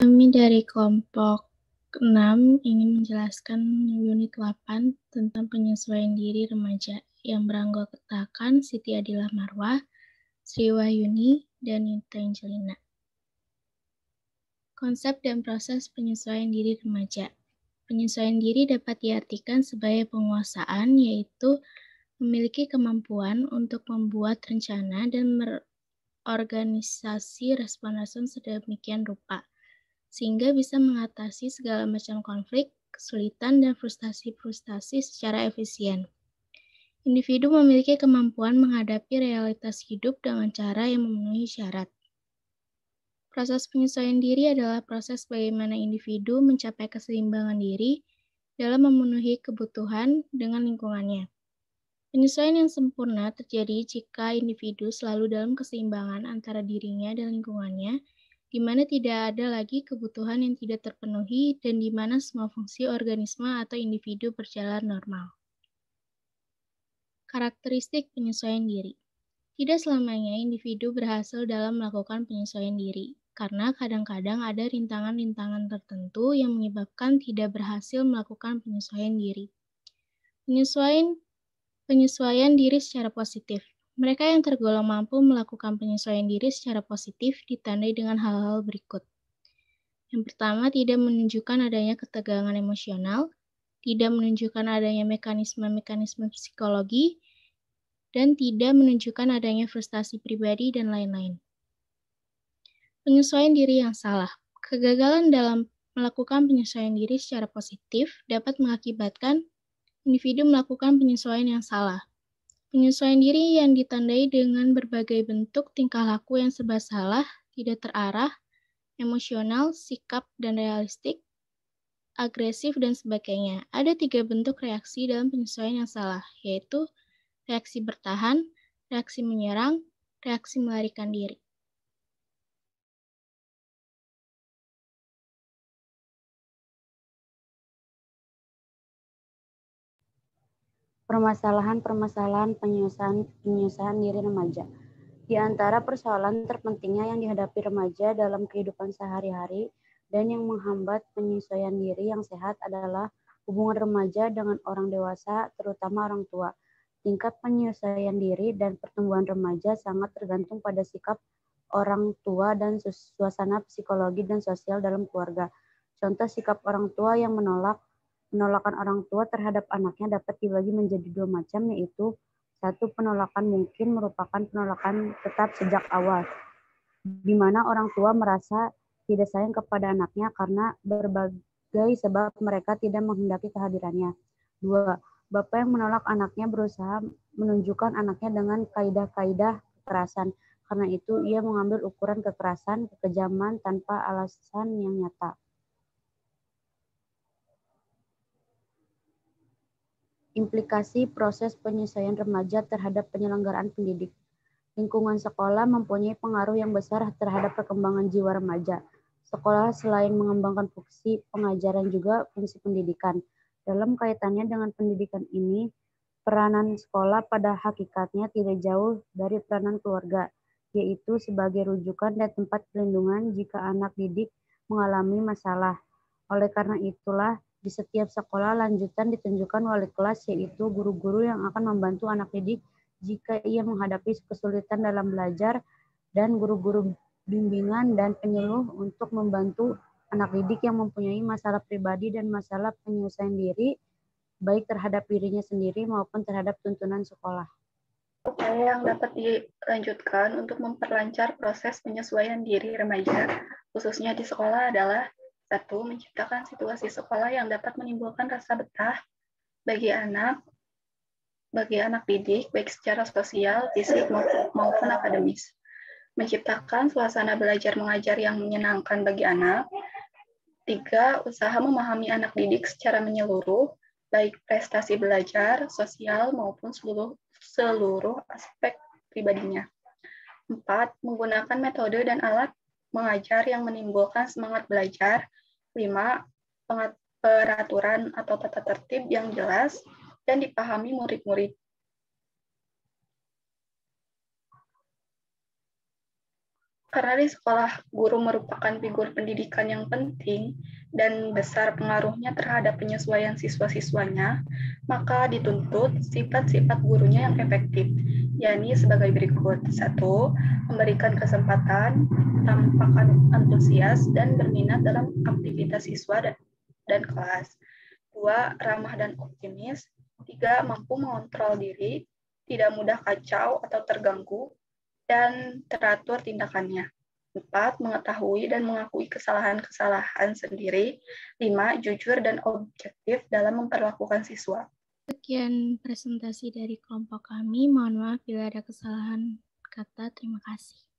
Kami dari kelompok 6 ingin menjelaskan unit 8 tentang penyesuaian diri remaja yang beranggotakan Siti Adilah Marwah, Sri Wahyuni, dan Nita Angelina. Konsep dan proses penyesuaian diri remaja. Penyesuaian diri dapat diartikan sebagai penguasaan, yaitu memiliki kemampuan untuk membuat rencana dan merorganisasi respon-respon sedemikian rupa, sehingga bisa mengatasi segala macam konflik, kesulitan, dan frustasi-frustasi secara efisien. Individu memiliki kemampuan menghadapi realitas hidup dengan cara yang memenuhi syarat. Proses penyesuaian diri adalah proses bagaimana individu mencapai keseimbangan diri dalam memenuhi kebutuhan dengan lingkungannya. Penyesuaian yang sempurna terjadi jika individu selalu dalam keseimbangan antara dirinya dan lingkungannya, di mana tidak ada lagi kebutuhan yang tidak terpenuhi dan di mana semua fungsi organisme atau individu berjalan normal. Karakteristik penyesuaian diri. Tidak selamanya individu berhasil dalam melakukan penyesuaian diri, karena kadang-kadang ada rintangan-rintangan tertentu yang menyebabkan tidak berhasil melakukan penyesuaian diri. Penyesuaian diri secara positif. Mereka yang tergolong mampu melakukan penyesuaian diri secara positif ditandai dengan hal-hal berikut. Yang pertama, tidak menunjukkan adanya ketegangan emosional, tidak menunjukkan adanya mekanisme-mekanisme psikologi, dan tidak menunjukkan adanya frustasi pribadi dan lain-lain. Penyesuaian diri yang salah. Kegagalan dalam melakukan penyesuaian diri secara positif dapat mengakibatkan individu melakukan penyesuaian yang salah. Penyesuaian diri yang ditandai dengan berbagai bentuk tingkah laku yang serba salah, tidak terarah, emosional, sikap dan realistik, agresif, dan sebagainya. Ada 3 bentuk reaksi dalam penyesuaian yang salah, yaitu reaksi bertahan, reaksi menyerang, reaksi melarikan diri. Permasalahan-permasalahan penyelesaian diri remaja. Di antara persoalan terpentingnya yang dihadapi remaja dalam kehidupan sehari-hari dan yang menghambat penyesuaian diri yang sehat adalah hubungan remaja dengan orang dewasa, terutama orang tua. Tingkat penyesuaian diri dan pertumbuhan remaja sangat tergantung pada sikap orang tua dan suasana psikologi dan sosial dalam keluarga. Contoh sikap orang tua yang penolakan orang tua terhadap anaknya dapat dibagi menjadi 2 macam, yaitu 1. Penolakan mungkin merupakan penolakan tetap sejak awal, di mana orang tua merasa tidak sayang kepada anaknya karena berbagai sebab mereka tidak menghendaki kehadirannya. 2. Bapak yang menolak anaknya berusaha menunjukkan anaknya dengan kaidah-kaidah kekerasan. Karena itu, ia mengambil ukuran kekerasan, kekejaman tanpa alasan yang nyata. Implikasi proses penyesuaian remaja terhadap penyelenggaraan pendidik. Lingkungan sekolah mempunyai pengaruh yang besar terhadap perkembangan jiwa remaja. Sekolah selain mengembangkan fungsi pengajaran juga fungsi pendidikan. Dalam kaitannya dengan pendidikan ini, peranan sekolah pada hakikatnya tidak jauh dari peranan keluarga, yaitu sebagai rujukan dan tempat perlindungan jika anak didik mengalami masalah. Oleh karena itulah, di setiap sekolah lanjutan ditunjukkan wali kelas, yaitu guru-guru yang akan membantu anak didik jika ia menghadapi kesulitan dalam belajar, dan guru-guru bimbingan dan penyuluh untuk membantu anak didik yang mempunyai masalah pribadi dan masalah penyelesaian diri, baik terhadap dirinya sendiri maupun terhadap tuntunan sekolah. Upaya yang dapat dilanjutkan untuk memperlancar proses penyesuaian diri remaja, khususnya di sekolah adalah 1. Menciptakan situasi sekolah yang dapat menimbulkan rasa betah bagi anak didik, baik secara sosial, fisik, maupun akademis. Menciptakan suasana belajar mengajar yang menyenangkan bagi anak. 3. Usaha memahami anak didik secara menyeluruh, baik prestasi belajar, sosial, maupun seluruh aspek pribadinya. 4. Menggunakan metode dan alat mengajar yang menimbulkan semangat belajar. 5. Peraturan atau tata tertib yang jelas dan dipahami murid-murid. Karena di sekolah guru merupakan figur pendidikan yang penting dan besar pengaruhnya terhadap penyesuaian siswa-siswanya, maka dituntut sifat-sifat gurunya yang efektif, yakni sebagai berikut. 1. Memberikan kesempatan, tampakkan antusias dan berminat dalam aktivitas siswa dan kelas. 2. Ramah dan optimis. 3. Mampu mengontrol diri, tidak mudah kacau atau terganggu, dan teratur tindakannya. 4. Mengetahui dan mengakui kesalahan-kesalahan sendiri. 5. Jujur dan objektif dalam memperlakukan siswa. Sekian presentasi dari kelompok kami. Mohon maaf bila ada kesalahan kata. Terima kasih.